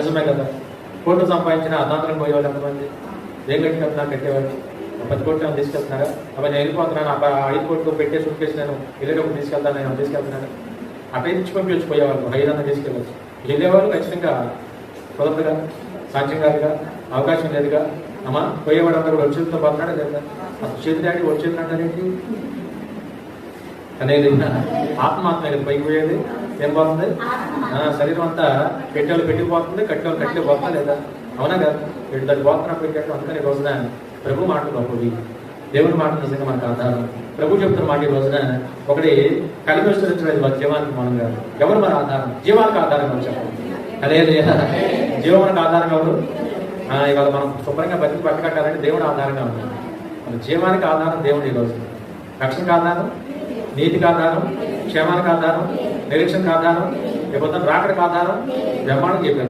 నిజమే కదా. కోట్లు సంపాదించిన అర్ధాంతరం పోయేవాళ్ళు ఎంతమంది? ఏం కట్టుకెళ్తున్నారు కట్టేవాళ్ళు? 10 కోట్లు తీసుకెళ్తున్నారా? అవి నేను వెళ్ళిపోతున్నాను, 5 కోట్లు పెట్టే సూట్ కేసు నేను వెళ్ళేటప్పుడు నేను తీసుకెళ్తున్నాను. అక్కడ ఇచ్చి పంపించిపోయేవాళ్ళు, 500 తీసుకెళ్ళచ్చు. వెళ్ళేవాళ్ళు ఖచ్చితంగా కుదరదుగా, సాధ్యం కాదుగా, అవకాశం లేదుగా. అమ్మా పోయేవాడు అందరూ వచ్చేదితో పోతున్నాడా లేదా? అసలు చేతి వచ్చేది అంటారేంటి అనేది? ఆత్మాత్మ కదా పైకి పోయేది. ఏం పోతుంది? శరీరం అంతా పెట్టేవాళ్ళు పెట్టిపోతుంది, కట్టేవాళ్ళు కట్టిపోతుందా లేదా? అవునా కదా? వీటి దాన్ని పోతున్నా పెట్టేట్టు. అందుకని రోజున ప్రభు మాటలు గొప్పవి, దేవుని మాటలు నిజంగా మనకు ఆధారం. ప్రభు చెప్తున్న మాట ఈ రోజున ఒకటి కలిగి విస్తరించలేదు వారి జీవానికి మనం కాదు. ఎవరు మన ఆధారం? జీవానికి ఆధారం అని చెప్పండి. అదే జీవానికి ఆధారం ఎవరు? ఇవాళ మనం శుభ్రంగా బతకట్టాలంటే దేవుడు ఆధారంగా ఉంటుంది. మన జీవానికి ఆధారం దేవుడు. ఈరోజు రక్షణకు ఆధారం, నీతికి ఆధారం, క్షేమానికి ఆధారం, నిరీక్షణకు ఆధారం, లేకపోతే రాకడికి ఆధారం బ్రహ్మాండం చెప్పారు.